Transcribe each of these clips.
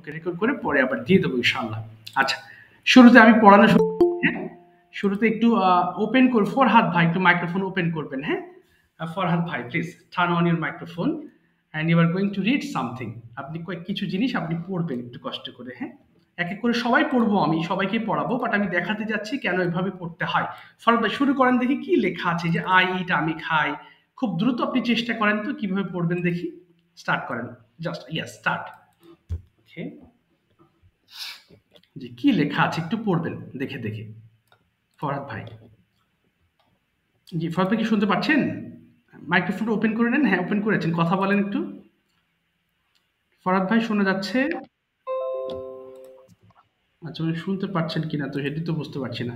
ওকে record করে পরে আবার দিয়ে দেবো ইনশাআল্লাহ। আচ্ছা, শুরুতে আমি পড়ানো শুরু হ্যাঁ? শুরুতে একটু ওপেন কর ফরহাদ ভাই একটু মাইক্রোফোন ওপেন করবেন, হ্যাঁ? ফরহাদ ভাই please turn on your microphone and you are going to read something. আপনি কয়েক কিছু জিনিস আপনি পড়বেন একটু কষ্ট করে, হ্যাঁ? এক এক করে সবাই পড়বো, আমি সবাইকে পড়াবো, বাট আমি দেখাতে যাচ্ছি কেন এভাবে পড়তে হয়। ফরহাদ ভাই শুরু করেন দেখি কি লেখা আছে, যে আই ইট আমি খাই। খুব দ্রুত আপনি চেষ্টা করেন তো কিভাবে পড়বেন দেখি। স্টার্ট করেন, জাস্ট ইয়েস স্টার্ট। ওকে, যে কি লেখা আছে একটু পড়বেন দেখে দেখে। ফরহাদ ভাই, জি ফরহাদ ভাই কি শুনতে পাচ্ছেন? মাইক্রোফোনটা ওপেন করে নেন। হ্যাঁ ওপেন করেছেন, কথা বলেন একটু। ফরহাদ ভাই শোনা যাচ্ছে? আচ্ছা উনি শুনতে পাচ্ছেন কিনা তো সেটি তো বুঝতে পারছি না।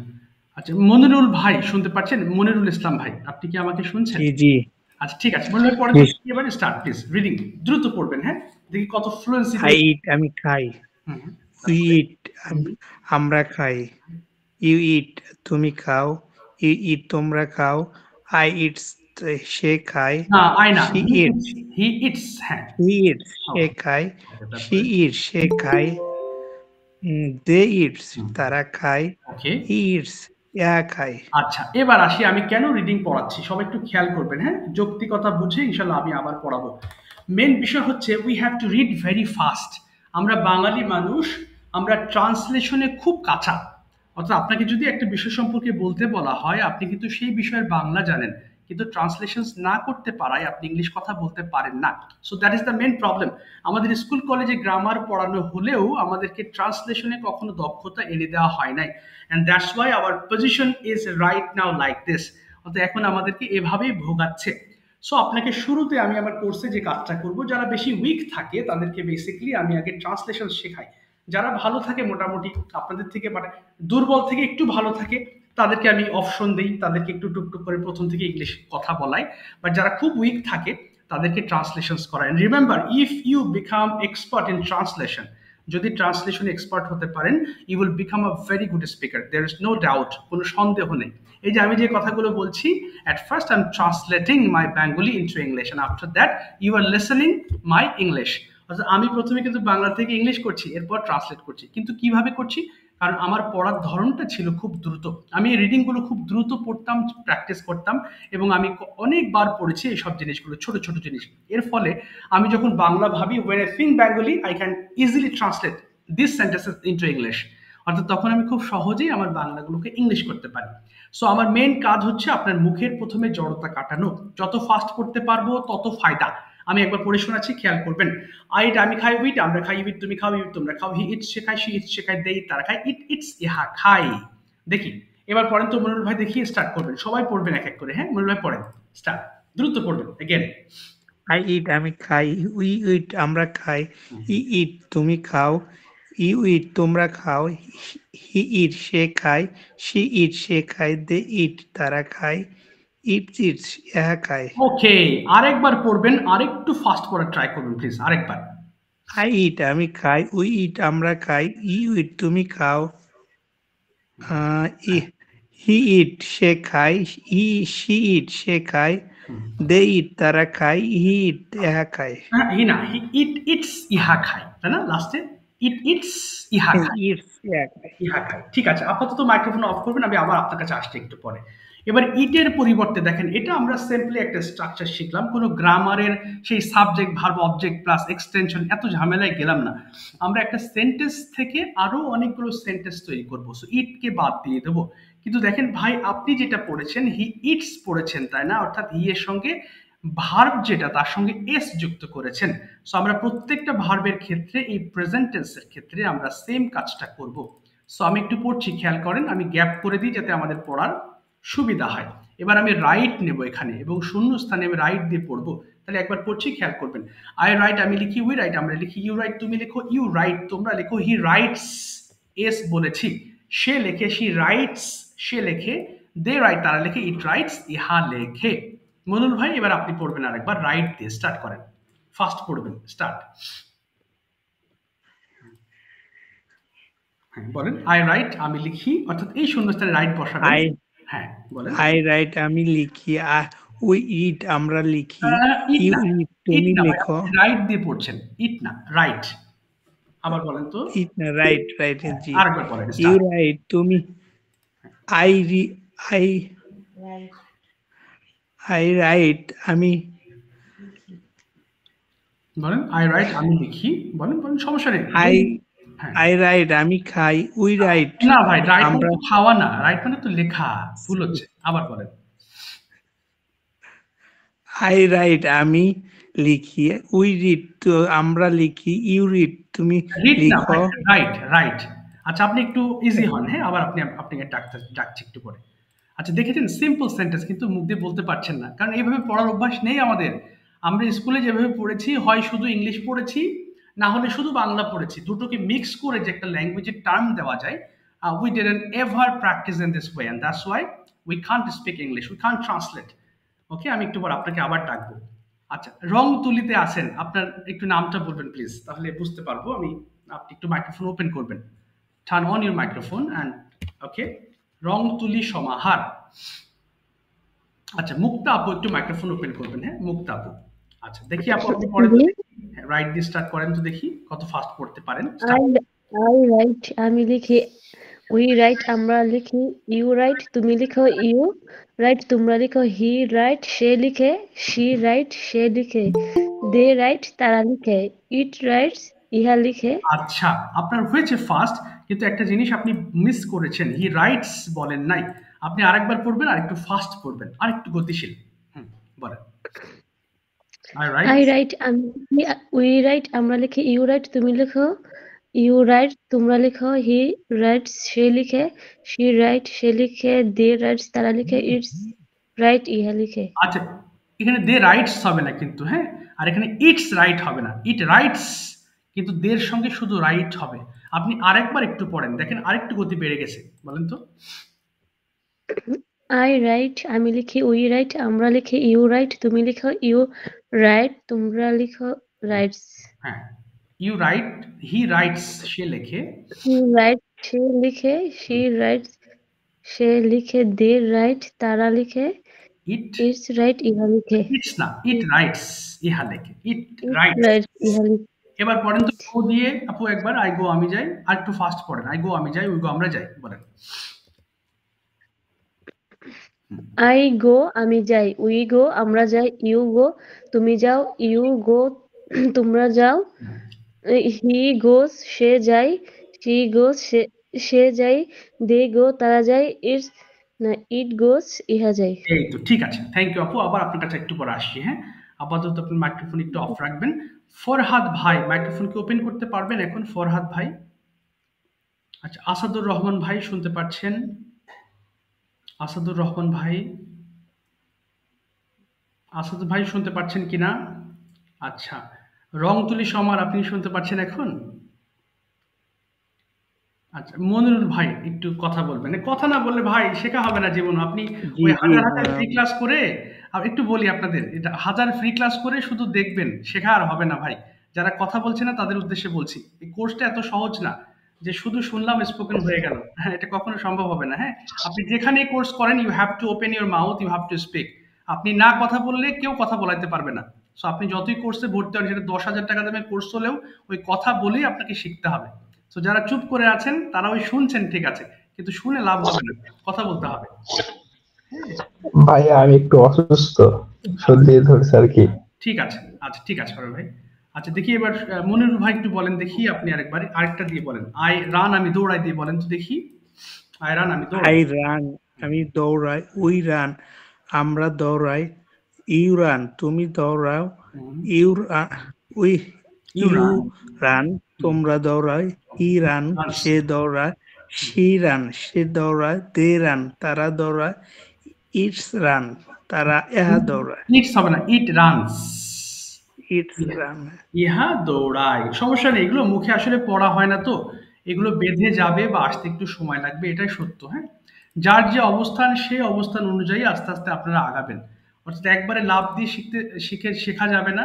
আচ্ছা মনিরুল ভাই শুনতে পাচ্ছেন? মনিরুল ইসলাম ভাই আপনি কি আমাকে শুনছেন? জি জি আচ্ছা ঠিক আছে, মনিরুল ভাই পড়েন তো, এবারে স্টার্ট প্লিজ রিডিং। দ্রুত পড়বেন, হ্যাঁ? দেখি কত ফ্লুয়েন্সি আই ইট আমি খাই, হুম, উই তারপরে ইট আমরা খাই, ইউ ইট তুমি খাও, ইউ ইট তোমরা খাও, আই ইটস সে খায়, না আই না, she he it's it's, he it's, হ্যাঁ। হি ইটস সে ওকে খায়, ওকে শি তারপরে ইটস সে খায়, দে ইটস হুম, তারা খায়, ওকে হি ইটস ইহা খায়। আচ্ছা এবার আসি আমি কেন রিডিং পড়াচ্ছি, সবাই একটু খেয়াল করবেন, হ্যাঁ? যৌক্তিকতা বুঝে ইনশাল্লাহ আমি আবার পড়াবো। মেন বিষয় হচ্ছে we have to read very fast. আমরা বাঙালি মানুষ, আমরা ট্রান্সলেশনে খুব কাঁচা। অর্থাৎ আপনাকে যদি একটা বিষয় সম্পর্কে বলতে বলা হয় আপনি কিন্তু সেই বিষয়ের বাংলা জানেন, কিন্তু ট্রান্সলেশন না করতে পারায় আপনি ইংলিশ কথা বলতে পারেন না। So that is the main problem. আমাদের স্কুল কলেজে গ্রামার পড়ানো হলেও আমাদেরকে ট্রান্সলেশনে কখনো দক্ষতা এনে দেওয়া হয় নাই, and that's why hour position is right now like this. অর্থাৎ এখন আমাদেরকে এভাবেই ভোগাচ্ছে। সো আপনাকে শুরুতে আমি আমার কোর্সে যে কাজটা করব, যারা বেশি উইক থাকে তাদেরকে বেসিক্যালি আমি আগে ট্রান্সলেশন শেখাই। যারা ভালো থাকে মোটামুটি আপনাদের থেকে, মানে দুর্বল থেকে একটু ভালো থাকে, তাদেরকে আমি অপশন দিই, তাদেরকে একটু টুকটুক করে প্রথম থেকে ইংলিশ কথা বলাই। বাট যারা খুব উইক থাকে তাদেরকে ট্রান্সলেশন করায়। Remember, if you become expert in translation, যদি ট্রান্সলেশন এক্সপার্ট হতে পারেন, you will become a very good speaker, there is no doubt, কোনো সন্দেহ নেই। এই যে আমি যে কথাগুলো বলছি, at first I'm translating my Bengali into English and after that you are listening my English। অর্থাৎ আমি প্রথমে কিন্তু বাংলা থেকে ইংলিশ করছি, এরপর ট্রান্সলেট করছি। কিন্তু কিভাবে করছি? কারণ আমার পড়ার ধরনটা ছিল খুব দ্রুত। আমি এই রিডিংগুলো খুব দ্রুত পড়তাম, প্র্যাকটিস করতাম, এবং আমি অনেকবার পড়েছি এইসব জিনিসগুলো, ছোট ছোট জিনিস। এর ফলে আমি যখন বাংলা ভাবি, when I think Bengali I can easily translate these sentences into English। অর্থাৎ তখন আমি খুব সহজেই আমার বাংলাগুলোকে ইংলিশ করতে পারি। সো আমার মেইন কাজ হচ্ছে আপনার মুখের প্রথমে জড়তা কাটানো। যত ফাস্ট করতে পারবো তত ফায়দা। আমি একবার পড়ে শোনাচ্ছি, খেয়াল করবেন। আই ইট আমি খাই, উইট আমরা খাই, ইট তুমি খাও, ইট তোমরা খাও, হি ইটস সে খায়, শি ইটস সে খায়, দে ইট তারা খায়, ইট ইটস ইহা খাই। দেখি এবার পড়েন তো মনিরুল ভাই, দেখিয়ে স্টার্ট করবেন, সবাই পড়বেন এক এক করে, হ্যাঁ? মনিরুল ভাই পড়েন, স্টার্ট, দ্রুত পড়বেন এগেন। আই ইট আমি খাই, উই ইট আমরা খাই, ই ইট তুমি খাও, ইউ ইট তোমরা খাও, হি ইট সে খায়, শি ইট সে খায়, দে ইট তারা খায়, ইট ইটস ইহা খায়। ওকে, আরেকবার পড়বেন, আরেকটু ফাস্ট পড়ার ট্রাই করবেন প্লিজ, আরেকবার। আই ইট আমি খাই, উই ইট আমরা খাই, ইউ ইট তুমি খাও, হি ইট সে খায়, শি ইট সে খায়, দে ইট তারা খায়, হি ইট ইহা খায়। হ্যাঁ, হি না, ইট ইটস ইহা খায়, তাই না? লাস্টে ইট ইটস ইহা খায়, ইটস ইহা খায়। ইহা খায়। ঠিক আছে, আপাতত মাইক্রোফোন অফ করবেন, আমি আবার আপনার কাছে আসছি একটু পরে। এবার ইটের পরিবর্তে দেখেন, এটা আমরা সিম্পলি একটা স্ট্রাকচার শিখলাম, কোনো গ্রামারের সেই subject verb object plus extension এত ঝামেলায় গেলাম না। আমরা একটা সেন্টেন্স থেকে আরো অনেকগুলো সেন্টেন্স তৈরি করবো, সো ইটকে বাদ দিয়ে দেবো। কিন্তু দেখেন ভাই, আপনি যেটা পড়েছেন হি ইটস পড়েছেন, তাই না? অর্থাৎ হি এর সঙ্গে ভার্ব যেটা তার সঙ্গে এস যুক্ত করেছেন। সো আমরা প্রত্যেকটা ভার্বের ক্ষেত্রে, এই প্রেজেন্ট টেন্সের ক্ষেত্রে আমরা সেম কাজটা করব। সো আমি একটু পড়ছি, খেয়াল করেন, আমি গ্যাপ করে দিই যাতে আমাদের পড়ার সুবিধা হয়। এবার আমি রাইট নেব এখানে, এবং শূন্য স্থানে আমি রাইট দিয়ে পড়বো। তাহলে একবার পড়ছি, খেয়াল করবেন। আই রাইট আমি লিখি, উই রাইট আমরা লিখি, ইউ রাইট তুমি লেখো, ইউ রাইট তোমরা লেখো, হি রাইটস এস বলেছি, সে লেখে, শি রাইটস সে লেখে, দে রাইট তারা লেখে, ইট রাইটস ইহা লেখে। মনুল ভাই এবার আপনি পড়বেন আরেকবার, রাইট দিয়ে স্টার্ট করেন, ফাস্ট পড়বেন, স্টার্ট। হ্যাঁ বলেন। আই রাইট আমি লিখি, অর্থাৎ এই শূন্যস্থানে রাইট বসাবেন। আই হ্যাঁ বলেন। আই রাইট আমি লিখি, উই ইট আমরা লিখি, ইট ইউ না, ইট ইট তুমি না ভাই, লেখো, আপনি রাইট দিয়ে পড়ছেন, ইট না, রাইট। আবার বলেন তো। ইট না, রাইট, রাইট, জি। আরেকবার বলেন, ইউ স্টার্ট। রাইট, তুমি। আই রি আই আই রাইট, আমি। বলেন আই রাইট, আমি লিখি। বলেন বলেন, সমস্যা নেই। আই হ্যাঁ। আই রাইট, আমি খাই। উই রাইট, না ভাই, রাইট মানে আমরা। তো খাওয়া না, রাইট মানে তো লেখা। ভুল হচ্ছে, আবার বলেন। আই রাইট, আমি লিখি। উই রিড, তো আমরা লিখি। ইউ রিড, তুমি রিড না ভাই, লিখো। Right right. আচ্ছা আপনি একটু ইজি হন, হ্যাঁ, আবার আপনি ডাকছি একটু পরে। আচ্ছা দেখেছেন, সিম্পল সেন্টেন্স কিন্তু মুখ দিয়ে বলতে পারছেন না, কারণ এইভাবে পড়ার অভ্যাস নেই আমাদের। আমরা স্কুলে যেভাবে পড়েছি, হয় শুধু ইংলিশ পড়েছি, না হলে শুধু বাংলা পড়েছি। দুটোকে মিক্স করে যে একটা ল্যাঙ্গুয়েজের টার্ম দেওয়া যায়, we didn't ever practice in this way, and that's why we can't speak English, we can't translate. Okay, আমি একটু পর আপনাকে আবার ডাকবো। আচ্ছা, রং তুলিতে আছেন, আপনার একটু নামটা বলবেন প্লিজ, তাহলে বুঝতে পারবো আমি। আপনি একটু মাইক্রোফোন ওপেন করবেন, turn on your microphone and okay. রং তুলি সমাহার। আচ্ছা, মুক্তা আপু একটু মাইক্রোফোন ওপেন করবেন, হ্যাঁ, মুক্তা আপু। আচ্ছা দেখি আপু, আপনি পড়েন তো জি। দেখি। রাইট দিয়ে স্টার্ট করেন তো দেখি কত ফাস্ট পড়তে পারেন। I start. আই রাইট, আমি লিখি। উই রাইট, আমরা লিখি। ইউ রাইট, তুমি লিখো। ইউ রাইট, তোমরা লিখো। হি রাইট, সে লিখে। শি রাইট, সে লিখে। দে রাইট, তারা লিখে। ইট রাইটস, ইহা লিখে। আচ্ছা, আপনার হয়েছে ফাস্ট, কিন্তু একটা জিনিস আপনি মিস করেছেন, হি রাইটস বলেন নাই। আপনি আরেকবার পড়বেন, আর একটু ফাস্ট পড়বেন, আর একটু গতিশীল। হুম, বলেন। I right. আই রাইট, আমি লিখি। উই রাইট, আমরা লিখি। ইউ রাইট, তুমি লিখো। ইউ রাইট, তোমরা লিখো। হি রাইটস, সে লিখে। শি রাইট, সে লিখে। দে রাইটস, তারা লিখে। ইটস রাইট, ইহা লিখে। আচ্ছা, এখানে দে রাইটস হবে না কিন্তু, হ্যাঁ। আর এখানে ইটস রাইট হবে না, ইট রাইটস, কিন্তু দের সঙ্গে শুধু রাইট হবে। আপনি আরেকবার একটু পড়েন, দেখেন আরেকটু গতি বেড়ে গেছে। বলেন তো। আই রাইট, আমি লিখি। উই রাইট, আমরা লিখি। ইউ রাইট, তুমি লিখো। ইউ রাইট, তোমরা লিখো। রাইটস। হ্যাঁ, ইউ রাইট, হি রাইটস, সে লেখে। হি রাইট, সে লিখে। শি রাইটস, সে লিখে। দে রাইট, তারা লিখে। ইট ইটস রাইট, ইহা লিখে। ইটস না, ইট রাইটস, ইহা লেখে। ইট ইটস রাইটস। রাইট, ইহা লিখে। এবার পড়েন তো গো দিয়ে আপু একবার, আই গো আমি যাই, আর একটু ফাস্ট পড়েন। আই গো আমি যাই, উই গো আমরা যাই, বলেন। আই গো, আমি যাই। উই গো, আমরা যাই। ইউ গো, তুমি যাও। ইউ গো, তোমরা যাও। হি গোস, সে যায়। শি গোস, সে যায়। দে গো, তারা যায়। ইটস না, ইট গোস, ইহা যায়। এই তো ঠিক আছে, থ্যাংক ইউ আপু। আবার আপনার কাছে একটু পরে আসছি, হ্যাঁ। আপাতত আপনি মাইক্রোফোন একটু অফ রাখবেন। ফরহাদ ভাই, মাইক্রোফোন কি ওপেন করতে পারবেন এখন, ফরহাদ ভাই? আচ্ছা, আসাদুর রহমান ভাই শুনতে পাচ্ছেন? আসাদুর রহমান ভাই, আসাদুর ভাই শুনতে পাচ্ছেন কিনা? আচ্ছা, রং তুলি সমার, আপনি শুনতে পাচ্ছেন এখন? আচ্ছা, মনিরুল ভাই একটু কথা বলবেন। কথা না বললে ভাই শেখা হবে না জীবন। আপনি জি, ওই জি। হাজার হাজার ফ্রি ক্লাস করে, আর একটু বলি আপনাদের, এটা হাজার ফ্রি ক্লাস করে শুধু দেখবেন, শেখা আর হবে না ভাই। যারা কথা বলছে না তাদের উদ্দেশ্যে বলছি, এই কোর্সটা এত সহজ না যে শুধু শুনলাম স্পোকেন হয়ে গেল। হ্যাঁ, এটা কখনো সম্ভব হবে না। হ্যাঁ, আপনি যেখানে কোর্স করেন, you have to open your mouth, you have to speak. আপনি না কথা বললে কেউ কথা বলাইতে পারবে না। সো আপনি যতই কোর্সে ভর্তি হন, সেটা 10,000 টাকা দামের কোর্স হলেও ওই কথা বলেই আপনাকে শিখতে হবে। তো যারা চুপ করে আছেন তারা ওই শুনছেন, ঠিক আছে, কিন্তু শুনে লাভ হবে না, কথা বলতে হবে। ভাইয়া আমি একটু অসুস্থ, সর্দি ধরছে আর কি। ঠিক আছে, আচ্ছা ঠিক আছে অরুণ ভাই। আচ্ছা দেখি এবার মনিরুল ভাই একটু বলেন দেখি, আপনি আরেকবার আরেকটা দিয়ে বলেন। আই রান, আমি দৌড়াই দিয়ে বলেন তো দেখি। আই রান, আমি দৌড়াই। আই রান, আমি দৌড়াই। উই রান, আমরা দৌড়াই। ইউ রান, তুমি দৌড়াও। You run, we you you run. Run, তোমরা দৌড়াই। হি রান, সে দৌড়ায়। শি রান, সে দৌড়ায়। দে রান, তারা দৌড়ায়। ইটস রান, তারা এহা দৌড়ায়। ইটস হবে না, ইট রানস। It's run. ইহা দৌড়ায়, সমস্যা নেই, এগুলো মুখে আসলে পড়া হয় না তো, এগুলো বেঁধে যাবে বা আসতে একটু সময় লাগবে, এটাই সত্য, হ্যাঁ। যার যে অবস্থান, সেই অবস্থান অনুযায়ী আস্তে আস্তে আপনারা আগাবেন। অর্থাৎ একবারে লাফ দিয়ে শেখা যাবে না,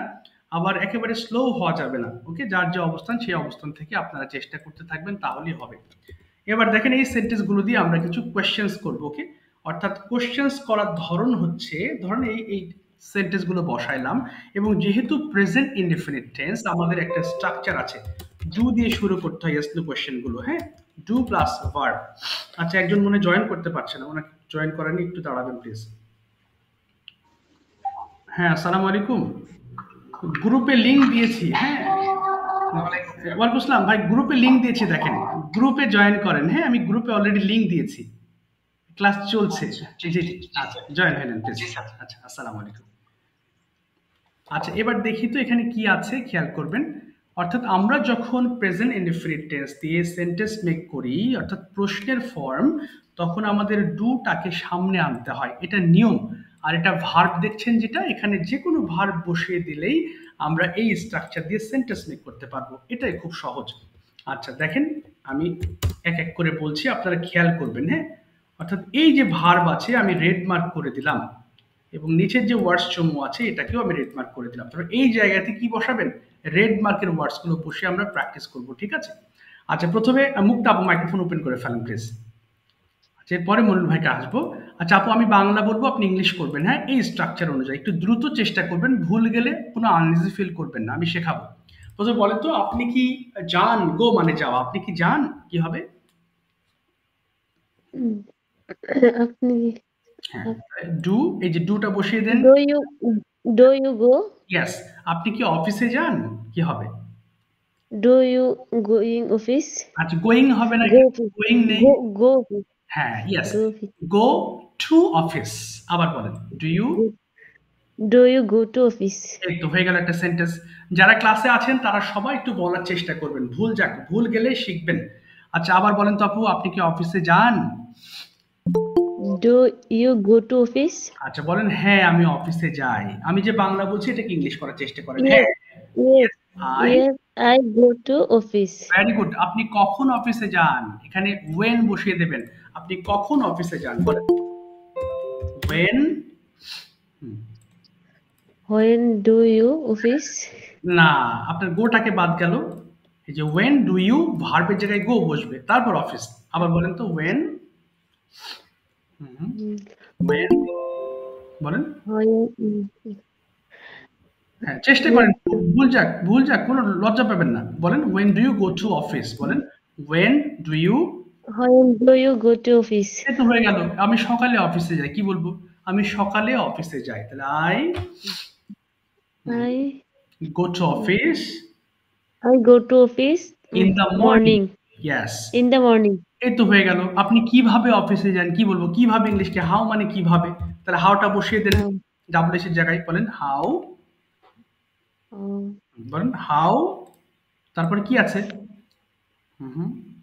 আবার একেবারে স্লো হওয়া যাবে না। ওকে, যার যে অবস্থান, সেই অবস্থান থেকে আপনারা চেষ্টা করতে থাকবেন, তাহলেই হবে। এবার দেখেন, এই সেন্টেন্স গুলো দিয়ে আমরা কিছু কোয়েশ্চেন্স করবো। ওকে, অর্থাৎ কোয়েশ্চেন্স করার ধরন হচ্ছে, ধরেন এই সেন্টেন্স গুলো বসাইলাম, এবং যেহেতু প্রেজেন্ট ইনডেফিনিট টেন্স, আমাদের একটা স্ট্রাকচার আছে। ডু দিয়ে শুরু করতে হয় এসনো কোয়েশ্চেন গুলো, হ্যাঁ, ডু প্লাস ভার্ব। আচ্ছা, একজন মনে জয়েন করতে পারছে না, ওনাকে জয়েন করেনি, একটু দাঁড়াবেন প্লিজ। হ্যাঁ, আসসালামু আলাইকুম। গ্রুপে লিংক দিয়েছি, হ্যাঁ। ওয়ালাইকুম আসসালাম ভাই, গ্রুপে লিংক দিয়েছি, দেখেন গ্রুপে জয়েন করেন, হ্যাঁ, আমি গ্রুপে অলরেডি লিংক দিয়েছি, ক্লাস চলছে। জি জি, আচ্ছা জয়েন হয়ে নেন প্লিজ। আচ্ছা, আসসালামু আলাইকুম। আচ্ছা, এবার দেখি তো এখানে কি আছে, খেয়াল করবেন। অর্থাৎ আমরা যখন প্রেজেন্ট ইনডিফিনিট টেন্স দিয়ে সেন্টেন্স মেক করি, অর্থাৎ প্রশ্নের ফর্ম, তখন আমাদের ডুটাকে সামনে আনতে হয়, এটা নিয়ম। আর এটা ভার্ব দেখছেন যেটা, এখানে যে কোনো ভার্ব বসিয়ে দিলেই আমরা এই স্ট্রাকচার দিয়ে সেন্টেন্স মেক করতে পারবো, এটাই খুব সহজ। আচ্ছা দেখেন, আমি এক এক করে বলছি, আপনারা খেয়াল করবেন, হ্যাঁ। অর্থাৎ এই যে ভার্ব আছে, আমি রেড মার্ক করে দিলাম, এবং নিচের যে ওয়ার্ডস সমূহ আছে এটাকেও আমি রেড মার্ক করে দিলাম। তবে এই জায়গাতে কি বসাবেন, রেড মার্কের ওয়ার্ডস গুলো বসে আমরা প্র্যাকটিস করব, ঠিক আছে। আচ্ছা, প্রথমে মুক্তা আপু মাইক্রোফোন ওপেন করে ফেলেন প্লিজ। আচ্ছা, এরপরে মনির ভাইকে আসবো। আচ্ছা আপু, আমি বাংলা বলবো, আপনি ইংলিশ করবেন, হ্যাঁ, এই স্ট্রাকচার অনুযায়ী একটু দ্রুত চেষ্টা করবেন, ভুল গেলে কোনো আনইজি ফিল করবেন না, আমি শেখাবো। প্রথমে বলেন তো, আপনি কি যান, গো মানে যাওয়া, আপনি কি যান, কি হবে? উম, আপনি হ্যাঁ, ডু, এই যে ডুটা বসিয়ে দেন। Do you do you go yes, আপনি কি অফিসে যান, কি হবে? ডু ইউ গোয়িং অফিস আচ্ছা, গোয়িং হবে না, গো অফিস গোয়িং নেই। গো গো অফিস হ্যাঁ, yes, go office go to office. আবার বলেন, do you. Do you go to office এই তো হয়ে গেল একটা সেন্টেন্স। যারা ক্লাসে আছেন তারা সবাই একটু বলার চেষ্টা করবেন, ভুল যাক, ভুল গেলে শিখবেন। আচ্ছা, আবার বলেন তো আপু, আপনি কি অফিসে যান? Do you go to office আচ্ছা বলেন, হ্যাঁ আমি অফিসে যাই। আমি যে বাংলা বলছি এটাকে ইংলিশ করার চেষ্টা করেন, হ্যাঁ। Yes I. Yes I go to office very good. আপনি কখন অফিসে যান, এখানে ওয়েন বসিয়ে দেবেন। আপনি কখন অফিসে যান, বলেন when. When do you office না, আপনার গোটাকে বাদ গেল। এই যে ওয়েন ডু ইউ, ভার্বের জায়গায় গো বসবে, তারপর অফিস। আবার বলেন তো, ওয়েন। ওয়েন বলেন। হ্যাঁ, চেষ্টা করেন, ভুল যাক, ভুল যাক, কোনো লজ্জা পাবেন না। বলেন when do you go to office, বলেন when do you. When do you go to office এই তো হয়ে গেল। আমি সকালে অফিসে যাই, কি বলবো? আমি সকালে অফিসে যাই, তাহলে I I go to office I go to office in the morning. Morning yes, in the morning এই তো হয়ে গেল। আপনি কিভাবে অফিসে যান, কি বলবো, কিভাবে ইংলিশকে, হাউ মানে কিভাবে, তাহলে হাউটা বসিয়ে দেন ডাবল এস এর জায়গায়, বলেন হাউ। বলেন হাউ, তারপরে কি আছে?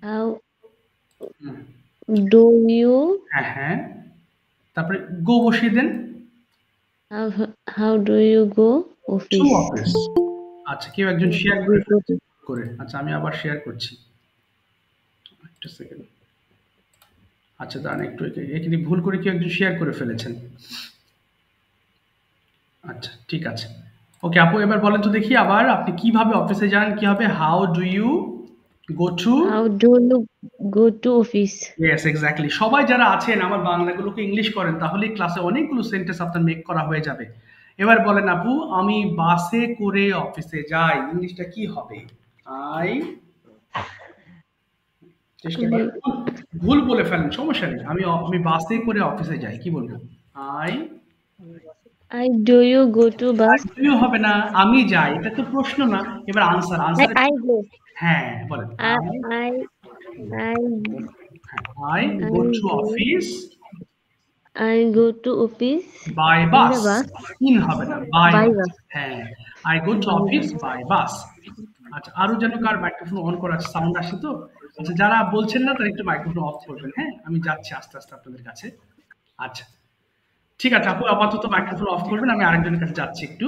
হাউ ডু ইউ হ্যাঁ হ্যাঁ, তারপরে গো বসিয়ে দেন। How do you go to office office. আচ্ছা, কেউ একজন শেয়ার করে। আচ্ছা, আমি আবার শেয়ার করছি, একটা সেকেন্ড। আচ্ছা দাঁড়ান একটু, এখানে ভুল করে কেউ একজন শেয়ার করে ফেলেছেন। আচ্ছা ঠিক আছে, ওকে আপু, এবার বলেন তো দেখি আবার, আপনি কিভাবে অফিসে যান, কি হবে? How do you go to. How do you go to office yes exactly. সবাই যারা আছেন আমার বাংলাগুলোকে ইংলিশ করেন, তাহলে ক্লাসে অনেকগুলো সেন্টেন্স আপনার মেক করা হয়ে যাবে। এবার বলেন আপু, আমি বাসে করে অফিসে যাই, ইংলিশটা কি হবে? আই, চেষ্টা করেন, ভুল বলে ফেলেন, সমস্যা নেই। আমি বাসে করে অফিসে যাই, কি বলবো? I. I do you go to bus তুইও হবে না, আমি যাই, এটা তো প্রশ্ন না। এবার আনসার, আনসার। আই গো হ্যাঁ বলেন, I I I go to office I go to office by in bus. the bus in হবে না, বাই by বাস। bus. হ্যাঁ, I go to office by bus. আচ্ছা, আরো যেন কার মাইক্রোফোন অন করা আছে, সাউন্ড আসে তো। আচ্ছা, যারা বলছেন না তারা একটু মাইক্রোফোন অফ করবেন, হ্যাঁ, আমি যাচ্ছি আস্তে আস্তে আপনাদের কাছে। আচ্ছা ঠিক আছে আপু, আপাতত মাইক্রোফোন অফ করবেন, আমি আরেকজনের কাছে যাচ্ছি একটু।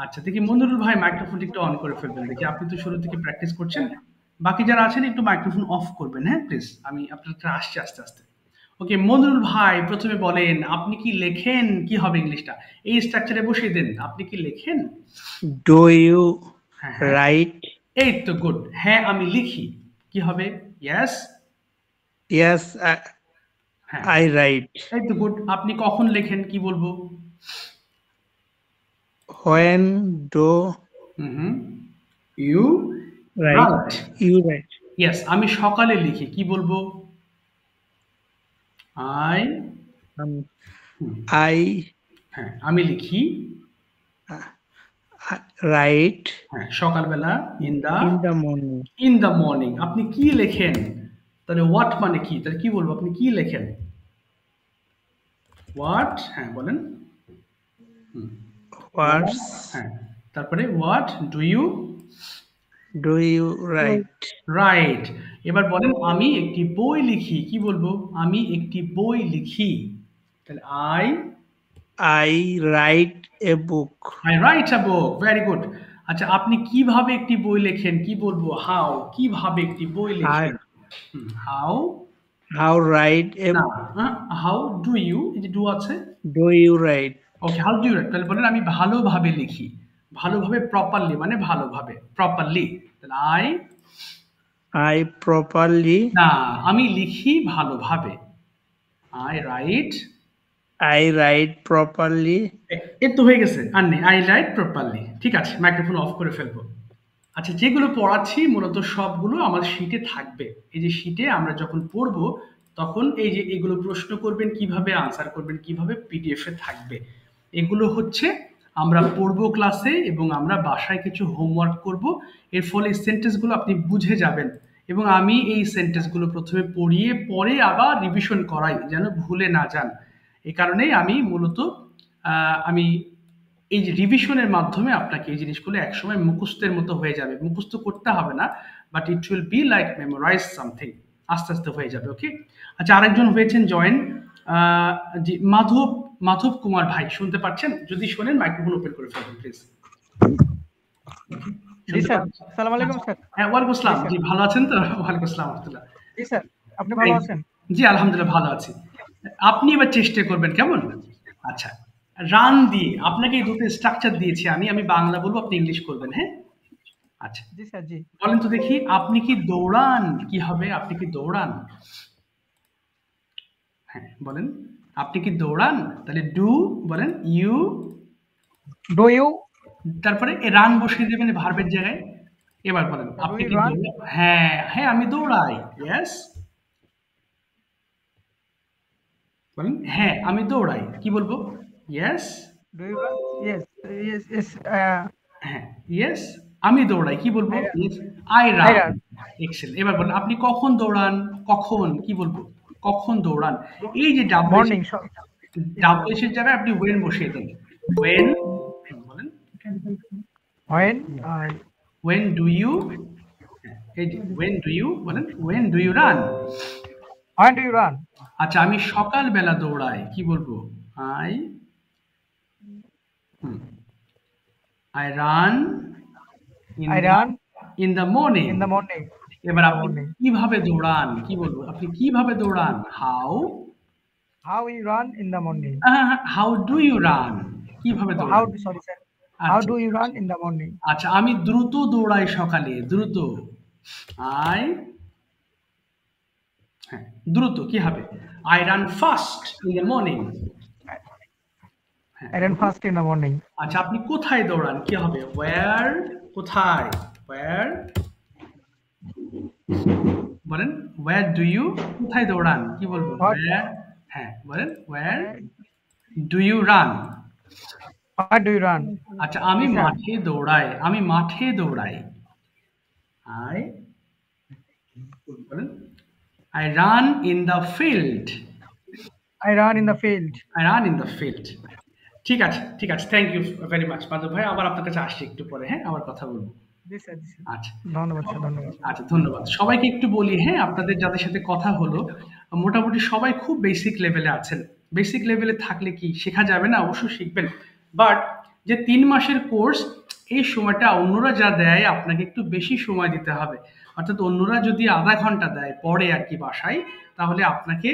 আচ্ছা দেখি মনিরুল ভাই মাইক্রোফোনটি একটু অন করে ফেলবেন দেখি, আপনি তো শুরু থেকে প্র্যাকটিস করছেন। বাকি যারা আছেন একটু মাইক্রোফোন অফ করবেন, হ্যাঁ প্লিজ, আমি আপনার কাছে আসছি আস্তে আস্তে। ওকে মনিরুল ভাই, প্রথমে বলেন আপনি কি লেখেন, কি হবে ইংলিশটা? এই স্ট্রাকচারে বসিয়ে দেন, আপনি কি লেখেন? ডু ইউ হ্যাঁ হ্যাঁ, রাইট এই তো গুড। হ্যাঁ আমি লিখি, কি হবে? ইয়েস। ইয়েস হ্যাঁ, আই রাইট এই তো গুড। আপনি কখন লেখেন, কি বলবো? When do you write write. You write yes, আমি সকালে লিখি, কি বলবো? আই আই হ্যাঁ, আমি লিখি, রাইট হ্যাঁ, সকালবেলা in the morning. In the morning. আপনি কি লেখেন? তাহলে হোয়াট মানে কি? তাহলে কি বলবো? আপনি কি লেখেন? হোয়াট, হ্যাঁ বলেন। What? হোয়াটস হ্যাঁ, তারপরে what do you do you write? Write. এবার বলেন আমি একটি বই লিখি, কি বলবো? আমি একটি বই লিখি, তাহলে I I write a book. I write a book. Very good. আচ্ছা, আপনি কিভাবে একটি বই লেখেন, কি বলবো? হাউ, কিভাবে একটি বই লেখেন? হাউ হাউ রাইট এ না, হাউ ডু ইউ, এই যে ডু আছে, do you write? Okay, how do you write. তাহলে বলেন আমি ভালোভাবে লিখি, ভালোভাবে প্রপারলি মানে ভালোভাবে প্রপারলি, তাহলে আই প্রপারলি না, আমি লিখি ভালোভাবে, I right, I right properly. এর তো হয়ে গেছে, আর নেই, আই রাইট প্রপারলি। ঠিক আছে, মাইক্রোফোন অফ করে ফেলবো। আচ্ছা, যেগুলো পড়াচ্ছি মূলত সবগুলো আমার শিটে থাকবে। এই যে শিটে আমরা যখন পড়বো তখন এই যে এগুলো প্রশ্ন করবেন কিভাবে, আনসার করবেন কিভাবে, পিডিএফ এ থাকবে। এগুলো হচ্ছে আমরা পড়বো ক্লাসে এবং আমরা বাসায় কিছু হোমওয়ার্ক করব। এর ফলে এই সেন্টেন্সগুলো আপনি বুঝে যাবেন এবং আমি এই সেন্টেন্সগুলো প্রথমে পড়িয়ে পরে আবার রিভিশন করাই যেন ভুলে না যান। এই কারণেই আমি মূলত আমি এই যে রিভিশনের মাধ্যমে আপনাকে এই জিনিসগুলো একসময় মুখস্থের মতো হয়ে যাবে। মুখস্থ করতে হবে না, but it will be like memorize something. আস্তে আস্তে হয়ে যাবে। ওকে। আচ্ছা, আরেকজন হয়েছেন জয়েন, জি, মাধব, মাধব কুমার ভাই, শুনতে পাচ্ছেন? যদি শোনেন মাইক্রোফোন ওপেন করে ফেলবেন প্লিজ। জি স্যার, আসসালামু আলাইকুম স্যার। হ্যাঁ, ওয়ালাইকুম আসসালাম। জি স্যার। জি, ভালো আছেন তো? ওয়ালাইকুম আসসালাম রাহমাতুল্লাহ। জি স্যার, আপনি ভালো আছেন? জি, আলহামদুলিল্লাহ ভালো আছি। আপনি এবার চেষ্টা করবেন, কেমন? আচ্ছা, রান দিয়ে আপনাকে এই দুটো স্ট্রাকচার দিয়েছি আমি, আমি বাংলা বলবো, আপনি ইংলিশ করবেন, হ্যাঁ? আচ্ছা, জি স্যার, জি। বলেন তো দেখি, আপনি কি দৌড়ান? কি হবে? আপনি কি দৌড়ান? হ্যাঁ, বলেন, আপনি কি দৌড়ান? তাহলে ডু, বলেন ইউ, ডু ইউ তারপরে রান বসিয়ে দেবেন ভার্বের জায়গায়। এবার বলেন, আপনি কি রান? হ্যাঁ, হ্যাঁ আমি দৌড়াই। ইয়েস, বলেন হ্যাঁ আমি দৌড়াই, কি বলবো? Yes, do you run? Yes, yes, yes, হ্যাঁ, ইয়েস আমি দৌড়াই, কি বলবো? I run. Yes, I I run. run. Excel. এবার বলেন, আপনি কখন দৌড়ান? কখন, কি বলবো? কখন দৌড়ান? এই যে ডাব্লিউ মর্নিং। এর জায়গায় আপনি ওয়েন বসিয়ে দেন। ওয়েন, বলেন হোয়েন ওয়েন ডু ইউ, এই যে ওয়েন ডু ইউ, বলেন when do you run. When do you run? আচ্ছা, আমি সকালবেলা দৌড়াই, কি বলবো? I I run I run in the morning. In the morning. এবার আপনি কিভাবে দৌড়ান, কি বলবো? আপনি কিভাবে দৌড়ান? How, how you run in the morning? How do you run, কিভাবে হাউ, দৌড়ান? সরি স্যার, হাউ আচ্ছা, do you run in the morning? আচ্ছা, আমি দ্রুত দৌড়াই সকালে, দ্রুত। আই, হ্যাঁ, দ্রুত কি হবে? I run fast in the morning. I run fast in the morning. আচ্ছা, আপনি কোথায় দৌড়ান, কি হবে? ওয়্যার, কোথায়? ওয়্যার, বলেন ওয়্যার ডু ইউ, কোথায় দৌড়ান, কি বলবো? What? ওয়্যার, হ্যাঁ বলেন where do you run. What do you run? আচ্ছা, আমি Yes, sir. মাঠে দৌড়াই, আমি মাঠে দৌড়াই। আই, বলেন I run in the field. I run in the field. I run in the field. ঠিক আছে, ঠিক আছে, thank you very much Madhav ভাই। আবার আপনার কাছে আসছি একটু পরে, হ্যাঁ, আবার কথা বলবো। জি স্যার, জি স্যার। আচ্ছা, ধন্যবাদ স্যার, ধন্যবাদ। আচ্ছা, ধন্যবাদ সবাইকে। একটু বলি, হ্যাঁ, আপনাদের যাদের সাথে কথা হলো মোটামুটি সবাই খুব বেসিক লেভেলে আছেন। বেসিক লেভেলে থাকলে কি শেখা যাবে না? অবশ্যই শিখবেন। বাট যে 3 মাসের কোর্স, এই সময়টা অন্যরা যা দেয় আপনাকে একটু বেশি সময় দিতে হবে। অর্থাৎ অন্যরা যদি আধা ঘন্টা দেয় পড়ে আর কি বাসায়, তাহলে আপনাকে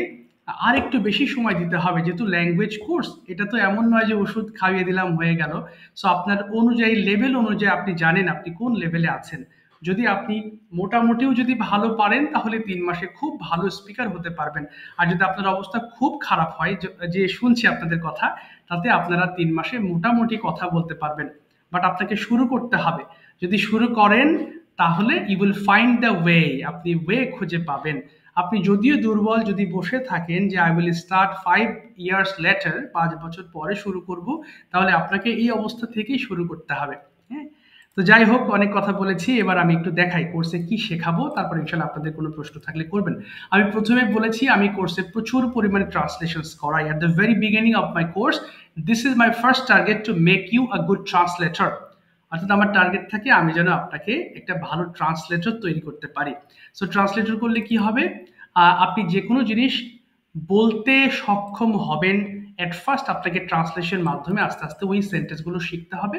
আর একটু বেশি সময় দিতে হবে। যেহেতু ল্যাঙ্গুয়েজ কোর্স, এটা তো এমন নয় যে ওষুধ খাইয়ে দিলাম হয়ে গেল। সো আপনার অনুযায়ী, লেভেল অনুযায়ী আপনি জানেন আপনি কোন লেভেলে আছেন। যদি আপনি মোটামুটিও যদি ভালো পারেন তাহলে 3 মাসে খুব ভালো স্পিকার হতে পারবেন। আর যদি আপনার অবস্থা খুব খারাপ হয়, যে শুনছি আপনাদের কথা, তাতে আপনারা 3 মাসে মোটামুটি কথা বলতে পারবেন। বাট আপনাকে শুরু করতে হবে। যদি শুরু করেন তাহলে you will find the way, আপনি ওয়ে খুঁজে পাবেন। আপনি যদিও দুর্বল, যদি বসে থাকেন যে I will start 5 years later, 5 বছর পরে শুরু করব, তাহলে আপনাকে এই অবস্থা থেকেই শুরু করতে হবে। হ্যাঁ, তো যাই হোক, অনেক কথা বলেছি, এবার আমি একটু দেখাই কোর্সে কি শেখাবো, তারপর ইনশাল্লাহ আপনাদের কোনো প্রশ্ন থাকলে করবেন। আমি প্রথমে বলেছি আমি কোর্সে প্রচুর পরিমাণে ট্রান্সলেশনস করাই। At the very beginning of my course, this is my first target to make you a good translator. অর্থাৎ আমার টার্গেট থাকে আমি যেন আপনাকে একটা ভালো ট্রান্সলেটর তৈরি করতে পারি। সো ট্রান্সলেটর করলে কি হবে, আপনি যে কোনো জিনিস বলতে সক্ষম হবেন। এট ফার্স্ট আপনাকে ট্রান্সলেশন মাধ্যমে আস্তে আস্তে ওই সেন্টেন্সগুলো শিখতে হবে।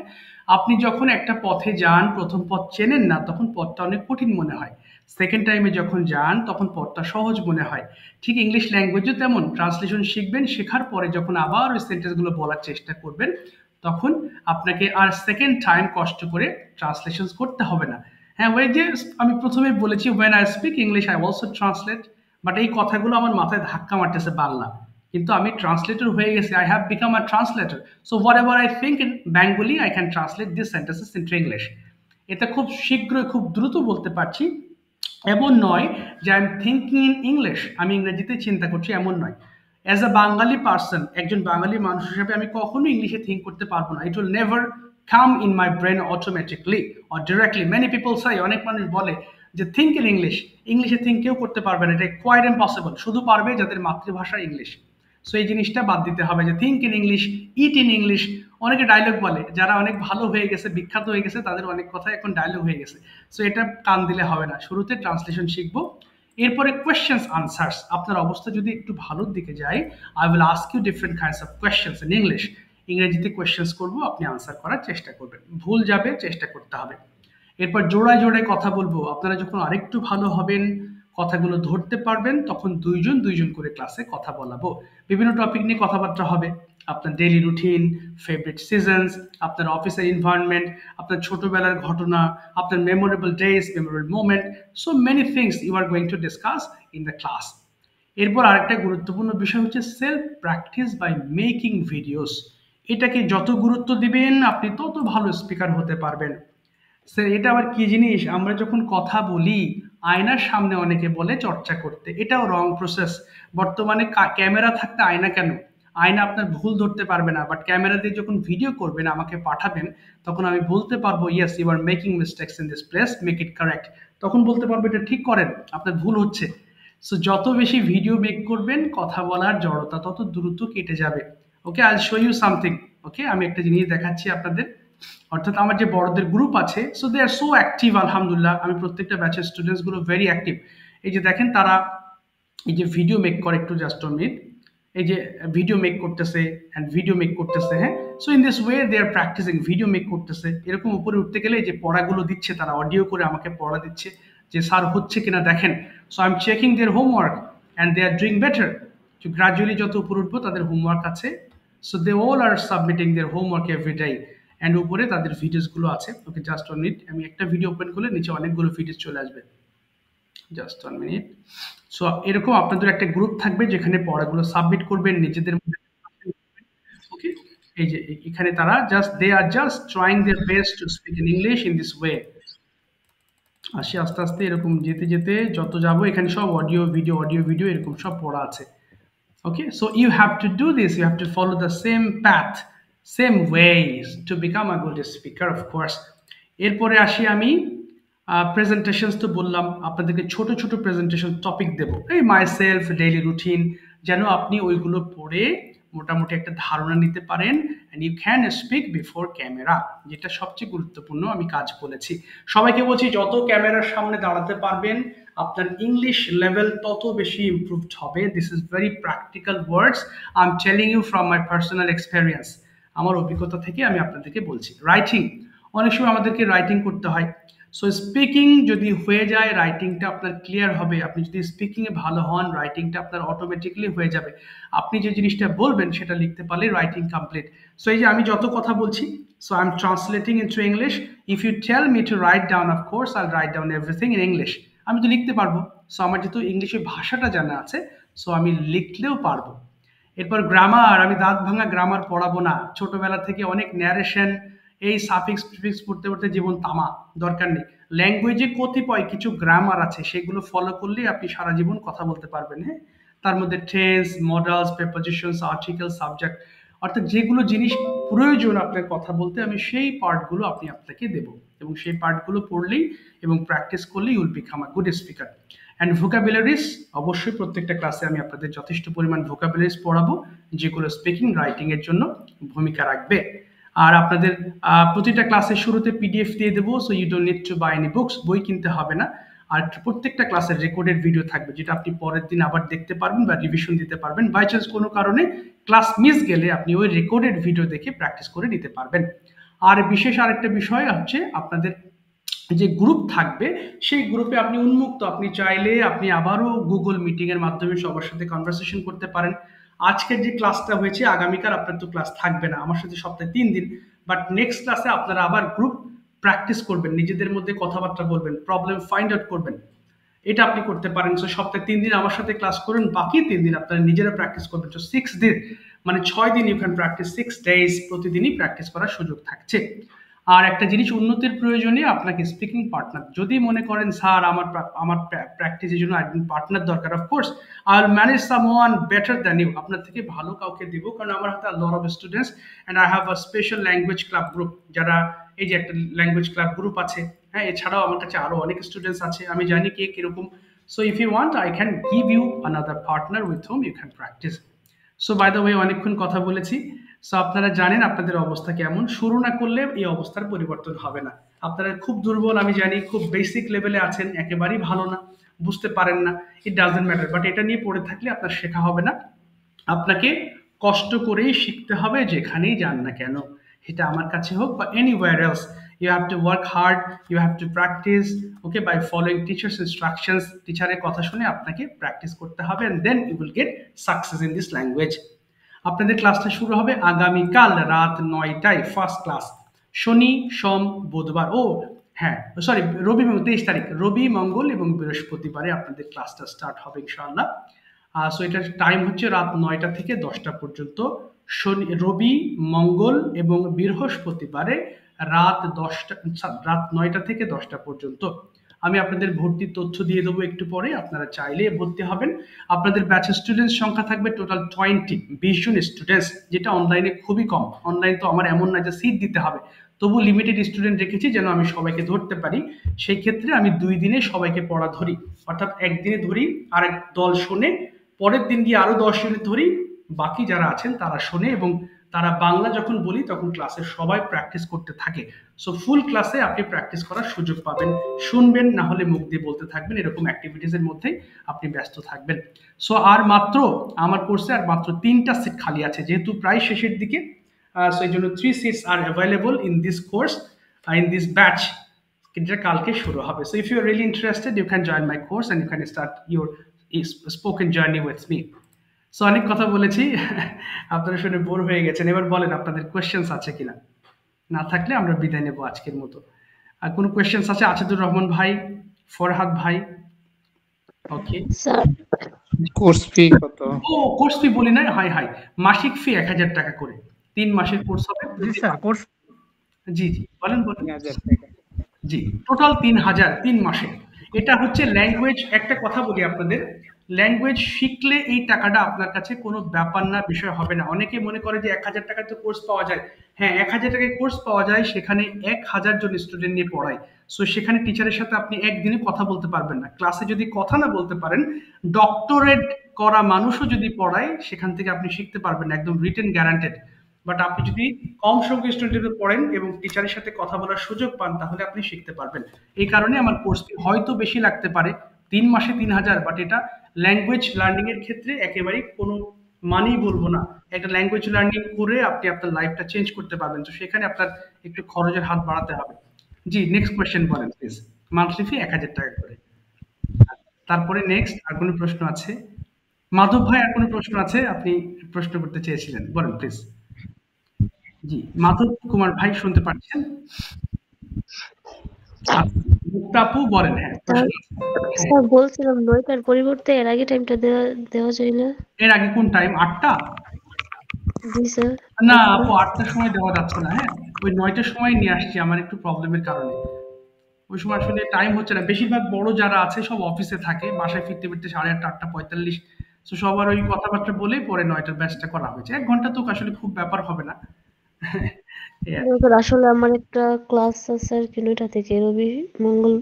আপনি যখন একটা পথে যান, প্রথম পথ চেনেন না, তখন পথটা অনেক কঠিন মনে হয়। সেকেন্ড টাইমে যখন যান, তখন পথটা সহজ মনে হয়। ঠিক ইংলিশ ল্যাঙ্গুয়েজও তেমন, ট্রান্সলেশন শিখবেন, শেখার পরে যখন আবার ওই সেন্টেন্সগুলো বলার চেষ্টা করবেন, তখন আপনাকে আর সেকেন্ড টাইম কষ্ট করে ট্রান্সলেশন করতে হবে না। হ্যাঁ, ওই যে আমি প্রথমে বলেছি, when I speak English I also translate, but এই কথাগুলো আমার মাথায় ধাক্কা মারতেছে বাংলা, কিন্তু আমি ট্রান্সলেটর হয়ে গেছি। I have become a translator. So what ever I think in Bengali I can translate this sentences into English. এটা খুব শীঘ্রই, খুব দ্রুত বলতে পারছি। এমন নয় যে I am thinking in English, আমি ইংরেজিতে চিন্তা করছি, এমন নয়। অ্যাজ আ বাঙালি পার্সন, একজন বাঙালি মানুষ হিসেবে আমি কখনো ইংলিশে থিঙ্ক করতে পারবো না। It will never come in my brain automatically or directly. Many people say, অনেক মানুষ বলে যে থিঙ্ক ইন ইংলিশ, ইংলিশে থিঙ্ক কেউ করতে পারবে না, এটা কোয়াইট ইম্পসিবল, শুধু পারবে যাদের মাতৃভাষা ইংলিশ। সো এই জিনিসটা বাদ দিতে হবে যে think in English, it in English. অনেকে ডায়লগ বলে, যারা অনেক ভালো হয়ে গেছে, বিখ্যাত হয়ে গেছে, তাদের অনেক কথা এখন ডায়লগ হয়ে গেছে। সো এটা কান দিলে হবে না, শুরুতে ট্রান্সলেশন শিখবো, এরপরে কোয়েশ্চেন্স আনসার্স। আপনার অবস্থা যদি একটু ভালোর দিকে যায়, I will ask you different kinds of questions in English. ইংরেজিতে কোয়েশ্চেন্স করবো, আপনি আনসার করার চেষ্টা করবেন, ভুল যাবে, চেষ্টা করতে হবে। এরপর জোড়ায় জোড়ায় কথা বলবো। আপনারা যখন আরেকটু ভালো হবেন, কথাগুলো ধরতে পারবেন, তখন দুইজন দুইজন করে ক্লাসে কথা বলাবো। বিভিন্ন টপিক নিয়ে কথাবার্তা হবে, আপনার ডেইলি রুটিন, ফেভারিট সিজনস, আপনার অফিসের এনভায়রনমেন্ট, আপনার ছোটবেলার ঘটনা, আপনার memorable days, memorable moment, so many things you are going to discuss in the class. এরপর আরেকটা গুরুত্বপূর্ণ বিষয় হচ্ছে self practice by making videos. এটাকে যত গুরুত্ব দিবেন, আপনি তত ভালো স্পিকার হতে পারবেন। স্যার, এটা আবার কি জিনিস? আমরা যখন কথা বলি, আয়নার সামনে অনেকে বলে চর্চা করতে, এটাও রং প্রসেস। বর্তমানে ক্যামেরা থাকতে আয়না কেন? আয়না আপনার ভুল ধরতে পারবে না, বাট ক্যামেরা দিয়ে যখন ভিডিও করবেন, আমাকে পাঠাবেন, তখন আমি বলতে পারবো yes you are making mistakes in this place, make it correct. তখন বলতে পারবো এটা ঠিক করেন, আপনার ভুল হচ্ছে। সো যত বেশি ভিডিও মেক করবেন, কথা বলার জড়তা তত দ্রুত কেটে যাবে। Okay, I will show you something. Okay, আমি একটা জিনিস দেখাচ্ছি আপনাদের। অর্থাৎ আমার যে বড়দের গ্রুপ আছে, so they are so active, আলহামদুলিল্লাহ। আমি প্রত্যেকটা ব্যাচের স্টুডেন্টস গুলো ভেরি অ্যাক্টিভ। এই যে দেখেন, তারা এই যে ভিডিও মেক করে, একটু জাস্ট মিনিট, এই যে ভিডিও মেক করতেছে অ্যান্ড ভিডিও মেক করতেছে। হ্যাঁ, so in this way they are practicing, video make করতেছে। এরকম উপরে উঠতে গেলে যে পড়াগুলো দিচ্ছে, তারা অডিও করে আমাকে পড়া দিচ্ছে যে স্যার হচ্ছে কিনা দেখেন। So I am checking their homework and they are doing better. তো গ্রাজুয়ালি যত উপরে উঠবো, তাদের হোমওয়ার্ক আছে, so they all are submitting their homework every day. And উপরে তাদের ভিডিওসগুলো আছে। ওকে, জাস্ট 1 মিনিট, আমি একটা ভিডিও ওপেন করলে নিচে অনেকগুলো ভিডিও চলে আসবে। Just 1 minute. সো এরকম আপনাদের একটা গ্রুপ থাকবে, যেখানে পড়াগুলো সাবমিট করবেন নিজেদের মধ্যে। ওকে, এই যে এখানে তারা just they are just trying their best to speak in English in this way. আসি আস্তে আস্তে, এরকম যেতে যেতে যত যাবো, এখানে সব অডিও ভিডিও এরকম সব পড়া আছে। Okay, so you have to do this, you have to follow the same path, same ways to become a good speaker, of course. এরপরে আসি আমি প্রেজেন্টেশনস। তো বললাম আপনাদেরকে ছোট ছোট প্রেজেন্টেশন টপিক দেব, এই মাই সেলফ, ডেইলি রুটিন, যেন আপনি ওইগুলো পড়ে মোটামুটি একটা ধারণা নিতে পারেন, and you can speak before camera, যেটা সবচেয়ে গুরুত্বপূর্ণ আমি কাজ বলেছি। সবাইকে বলছি, যত ক্যামেরার সামনে দাঁড়াতে পারবেন, আপনার ইংলিশ লেভেল তত বেশি ইমপ্রুভড হবে। This is very practical words, I am telling you from my personal experience. আমার অভিজ্ঞতা থেকে আমি আপনাদেরকে বলছি। রাইটিং, অনেক সময় আমাদেরকে রাইটিং করতে হয়। সো স্পিকিং যদি হয়ে যায়, রাইটিংটা আপনার ক্লিয়ার হবে। আপনি যদি স্পিকিংয়ে ভালো হন, রাইটিংটা আপনার অটোমেটিকলি হয়ে যাবে। আপনি যে জিনিসটা বলবেন সেটা লিখতে পারলে রাইটিং কমপ্লিট। সো এই যে আমি যত কথা বলছি, so I am translating into English. If you tell me to write down, of course I write down everything in English. আমি তো লিখতে পারবো। সো আমার যেহেতু ইংলিশের ভাষাটা জানা আছে, সো আমি লিখলেও পারবো। এরপর গ্রামার, আমি দাঁত ভাঙা গ্রামার পড়াবো না। ছোটবেলা থেকে অনেক ন্যারেশন, এই সাফিক্স প্রিফিক্স পড়তে পড়তে জীবন তামা, দরকার নেই। ল্যাঙ্গুয়েজে কতিপয় কিছু গ্রামার আছে, সেগুলো ফলো করলে আপনি সারা জীবন কথা বলতে পারবেন। হ্যাঁ, তার মধ্যে tense, modals, prepositions, article, subject, অর্থাৎ যেগুলো জিনিস প্রয়োজন আপনার কথা বলতে, আমি সেই পার্টগুলো আপনাকে দেব, এবং সেই পার্টগুলো পড়লেই এবং প্র্যাকটিস করলেই will become a good speaker. And vocabularies, অবশ্যই প্রত্যেকটা ক্লাসে আমি আপনাদের যথেষ্ট পরিমাণ ভোকাবুলারিজ পড়াবো, যেগুলো স্পিকিং রাইটিং এর জন্য ভূমিকা রাখবে। আর আপনাদের প্রতিটা ক্লাসের শুরুতে পিডিএফ দিয়ে দেবো, so you don't need to buy any books, বই কিনতে হবে না। আর প্রত্যেকটা ক্লাসের রেকর্ডেড ভিডিও থাকবে, যেটা আপনি পরের দিন আবার দেখতে পারবেন বা রিভিশন দিতে পারবেন। বাই চান্স কোনো কারণে ক্লাস মিস গেলে আপনি ওই রেকর্ডেড ভিডিও দেখে প্র্যাকটিস করে নিতে পারবেন। আর বিশেষ আরেকটা বিষয় হচ্ছে, আপনাদের যে গ্রুপ থাকবে সেই গ্রুপে আপনি উন্মুক্ত, আপনি চাইলে আপনি আবারও গুগল মিটিং এর মাধ্যমে সবার সাথে কনভারসেশন করতে পারেন। আজকের যে ক্লাসটা হয়েছে, আগামীকাল আপনার তো ক্লাস থাকবে না, আমার সাথে সপ্তাহে 3 দিন, বাট নেক্সট ক্লাসে আপনারা আবার গ্রুপ প্র্যাকটিস করবেন, নিজেদের মধ্যে কথাবার্তা বলবেন, প্রবলেম ফাইন্ড আউট করবেন, এটা আপনি করতে পারেন। সো সপ্তাহে 3 দিন আমার সাথে ক্লাস করুন, বাকি 3 দিন আপনারা নিজেরা প্র্যাকটিস করবেন। তো 6 দিন মানে 6 দিন ইউ ক্যান প্র্যাকটিস 6 ডেজ, প্রতিদিনই প্র্যাকটিস করার সুযোগ থাকছে। আর একটা জিনিস, উন্নতির প্রয়োজনে আপনাকে স্পিকিং পার্টনার, যদি মনে করেন স্যার আমার প্র্যাকটিসের জন্য একজন পার্টনার দরকার, of course I will manage someone better than you, আপনার থেকে ভালো কাউকে দিব, কারণ আমার হাতে lot of students and I have a special language club group, যারা এই যে একটা ল্যাঙ্গুয়েজ ক্লাব গ্রুপ আছে, হ্যাঁ, এছাড়াও আমার কাছে আরো অনেক স্টুডেন্টস আছে, আমি জানি কে কিরকম। So if you want, I can give you another partner with whom you can practice. So by the way, অনেকক্ষণ কথা বলেছি। সো আপনারা জানেন আপনাদের অবস্থা কেমন, শুরু না করলে এই অবস্থার পরিবর্তন হবে না। আপনারা খুব দুর্বল, আমি জানি, খুব বেসিক লেভেলে আছেন, একেবারেই ভালো না, বুঝতে পারেন না, ইট ডাজন্ট ম্যাটার, বাট এটা নিয়ে পড়ে থাকলে আপনার শেখা হবে না। আপনাকে কষ্ট করেই শিখতে হবে, যেখানেই যান না কেন, এটা আমার কাছে হোক বা anywhere else. You have to work hard, you have to practice, okay, by following teachers instructions, টিচারের কথা শুনে আপনাকে প্র্যাকটিস করতে হবে, and then you will get success in this language. আপনাদের ক্লাসটা শুরু হবে আগামীকাল রাত 9টায়, ফার্স্ট ক্লাস, শনি, সোম, বুধবার, ও হ্যাঁ সরি, রবি, 23 তারিখ, রবি, মঙ্গল এবং বৃহস্পতিবারে আপনাদের ক্লাসটা স্টার্ট হবে ইনশাআল্লাহ। সো এটার টাইম হচ্ছে রাত 9টা থেকে 10টা পর্যন্ত, শনি, রবি, মঙ্গল এবং বৃহস্পতিবারে রাত 9টা থেকে 10টা পর্যন্ত। আমি আপনাদের ভর্তির তথ্য দিয়ে দেবো একটু পরে, আপনারা চাইলে ভর্তি হবেন। আপনাদের ব্যাচের স্টুডেন্টস সংখ্যা থাকবে টোটাল 20 জন স্টুডেন্টস, যেটা অনলাইনে খুবই কম। অনলাইন তো আমার এমন না যে সিট দিতে হবে, তবু লিমিটেড স্টুডেন্ট রেখেছি যেন আমি সবাইকে ধরতে পারি। সেই ক্ষেত্রে আমি 2 দিনে সবাইকে পড়া ধরি, অর্থাৎ একদিনে ধরি, আরেক দল শোনে, পরের দিন গিয়ে আরো 10 জনের ধরি, বাকি যারা আছেন তারা শোনে, এবং তারা বাংলা যখন বলি তখন ক্লাসে সবাই প্র্যাকটিস করতে থাকে। সো ফুল ক্লাসে আপনি প্র্যাকটিস করার সুযোগ পাবেন, শুনবেন, না হলে মুখ দিয়ে বলতে থাকবেন, এরকম অ্যাক্টিভিটিসের মধ্যে আপনি ব্যস্ত থাকবেন। সো আর মাত্র আমার কোর্সে আর মাত্র 3টা সিট খালি আছে, যেহেতু প্রায় শেষের দিকে, সো এই জন্য 3 seats are available in this course, in this batch, যেটা কালকে শুরু হবে। So if you are really interested, you can join my course and you can start your spoken journey with me. So অনেক কথা বলেছি, আপনারা শুনে বোর হয়ে গেছেন, এবার বলেন আপনাদের কোয়েশ্চেন্স আছে কিনা, না থাকলে আমরা বিদায় নেব আজকের মতো। আর কোনো কোয়েশ্চেন্স আছে? আছিদুর রহমান ভাই, ফরহাদ ভাই, ওকে। স্যার কোর্স ফি কত? ও কোর্স ফি বলি না, হাই হাই, মাসিক ফি 1000 টাকা করে, 3 মাসের কোর্স হবে। জি স্যার, কোর্স জি জি বলেন বলেন। 3000 টাকা। জি, টোটাল 3000 3 মাসে। এটা হচ্ছে ল্যাঙ্গুয়েজ। একটা কথা বলি আপনাদের, ল্যাঙ্গুয়েজ শিখলে এই টাকাটা আপনার কাছে কোনো ব্যাপার না, বিষয় হবে না। অনেকে মনে করে যে 1000 টাকায় তো কোর্স পাওয়া যায়। হ্যাঁ, 1000 টাকায় কোর্স পাওয়া যায়, সেখানে 1000 জন স্টুডেন্ট নিয়ে পড়ায়। সো সেখানে টিচারের সাথে আপনি একদিনে কথা বলতে পারবেন না। ক্লাসে যদি কথা না বলতে পারেন, ডক্টরেট করা মানুষও যদি পড়ায়, সেখান থেকে আপনি শিখতে পারবেন না, একদম রিটেন গ্যারান্টেড। বাট আপনি যদি কম সংখ্যক স্টুডেন্টের পড়েন এবং টিচারের সাথে কথা বলার সুযোগ পান, তাহলে আপনি শিখতে পারবেন। এই কারণে আমার কোর্স ফি হয়তো বেশি লাগতে পারে, 3 মাসে 3000, বাট এটা ল্যাঙ্গুয়েজ লার্নিং এর ক্ষেত্রে একেবারেই কোনো মানেই বলবো না। একটা ল্যাঙ্গুয়েজ লার্নিং করে আপনি আপনার লাইফটা চেঞ্জ করতে পারবেন, তো সেখানে আপনার একটু খরচের হাত বাড়াতে হবে। জি, নেক্সট কোয়েশ্চেন বলেন প্লিজ। মান্থলি ফি 1000 টাকা করে। তারপরে নেক্সট আর কোনো প্রশ্ন আছে? মাধব ভাই, আর কোনো প্রশ্ন আছে? আপনি প্রশ্ন করতে চেয়েছিলেন, বলেন প্লিজ। জি, মাধব কুমার ভাই শুনতে পাচ্ছেন? মুক্তা আপু বলেন। হ্যাঁ, প্রশ্ন আছে। স্যার বলছিলাম 9টার পরিবর্তে এর আগে টাইমটা দেওয়া যায় না? এর আগে কোন টাইম? 8টা? জি স্যার। না আপু, 8টার সময় দেওয়া যাচ্ছে না। হ্যাঁ, ওই 9টার সময় নিয়ে আসছি আমার একটু প্রবলেমের কারণে। ওই সময় আসলে টাইম হচ্ছে না। বেশিরভাগ বড় যারা আছে সব অফিসে থাকে। বাসায় ফিরতে, ফিরতে 8:30 8:45। সো সবার ওই কথাবার্তা বলেই পরে 9টার ব্যাচটা করা হয়েছে। ১ ঘন্টা তো আসলে খুব ব্যাপার হবে না। এই আর কি। স্যার আসলে আমার একটা ক্লাস আছে আর কি 9টা থেকে রবি মঙ্গল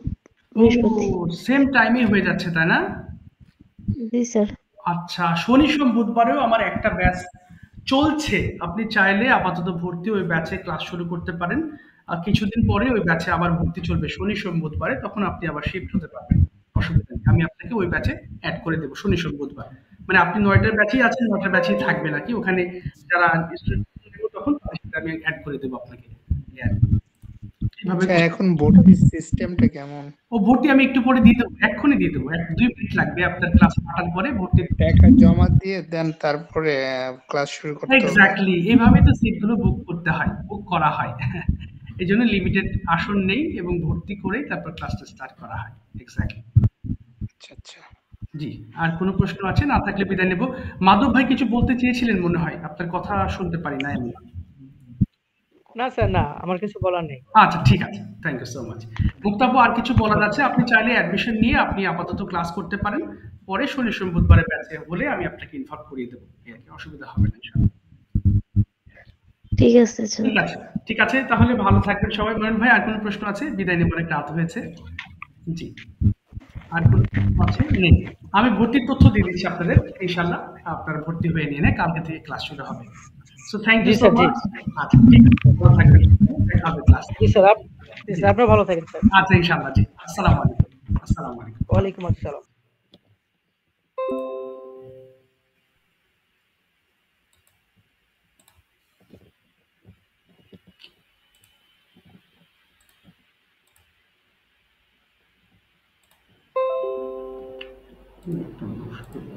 ও বৃহস্পতি। সেম টাইমেই হয়ে যাচ্ছে, তাই না? জি স্যার। আচ্ছা, শনি সোম বুধবারেও আমার একটা ব্যাচ চলছে। আপনি চাইলে আপাতত ভর্তি ওই ব্যাচে ক্লাস শুরু করতে পারেন। আর কিছুদিন পরে ওই ব্যাচে আবার ভর্তি চলবে শনি সোম বুধবারে, তখন আপনি আবার শিফট হতে পারবেন। অসুবিধা নেই। আমি আপনাকে ওই ব্যাচে এড করে দেবো শনি সোম বুধবার। মানে আপনি 9টার ব্যাচেই আছেন, 9টার ব্যাচেই থাকবেন আরকি। ওখানে যারা স্টুডেন্ট তখন তাদের সাথে আমি এড করে দেবো আপনাকে। এই আর কি। এভাবে আচ্ছা, করতে এখন ভর্তির সিস্টেমটা কেমন? ও ভর্তি আমি একটু পরে দিয়ে দেবো। এক্ষুনি দিয়ে দেবো। ১-২ মিনিট লাগবে আপনার ক্লাস কাটার পরে ভর্তি। টাকা জমা দিয়ে দেন তারপরে ক্লাস শুরু করতে হবে? এক্সাক্টলি, এভাবেই তো সিটগুলো বুক করতে হয়, বুক করা হয়। এই জন্য লিমিটেড আসন নেই এবং ভর্তি করেই তারপর ক্লাসটা স্টার্ট করা হয়। এক্সাক্টলি। আচ্ছা আচ্ছা। জি। আর কোনো প্রশ্ন আছে? না থাকলে বিদায় নেব। মাধব ভাই কিছু বলতে চেয়েছিলেন মনে হয়। আপনার কথা শুনতে পারি নাই আমি। না স্যার, না আমার কিছু বলার নেই। আচ্ছা, ঠিক আছে। Thank you so much. মুক্তাপু, আর কিছু বলার আছে? আপনি চাইলে অ্যাডমিশন নিয়ে আপনি আপাতত ক্লাস করতে পারেন। পরে শনি সোম বুধবারে ব্যাচে হলে আমি আপনাকে ইনফর্ম করিয়ে দেবো। এই আরকি। অসুবিধা হবে না ইনশাআল্লাহ। ঠিক আছে স্যার। ঠিক আছে। ঠিক আছে, তাহলে ভালো থাকবেন সবাই। মনির ভাই, আর কোনো প্রশ্ন আছে? বিদায় নেব, অনেক রাত হয়েছে। জি। আর কোনো প্রশ্ন আছে? নেই। আমি ভর্তির তথ্য দিয়ে দিচ্ছি আপনাদের। ইনশাআল্লাহ আপনারা ভর্তি হয়ে নিয়ে কালকে থেকে ক্লাস শুরু হবে। সো থ্যাংক জি ইউ সো স্যার, জি। মাচ। আচ্ছা, ঠিক আছে। ভালো থাকবেন। দেখা হবে ক্লাস। জি স্যার, জি জি। স্যার, আপনিও ভালো থাকেন স্যার। আচ্ছা, ইনশাআল্লাহ। জি। আসসালামু আলাইকুম। আসসালামু আলাইকুম। ওয়ালাইকুম আসসালাম। হুম,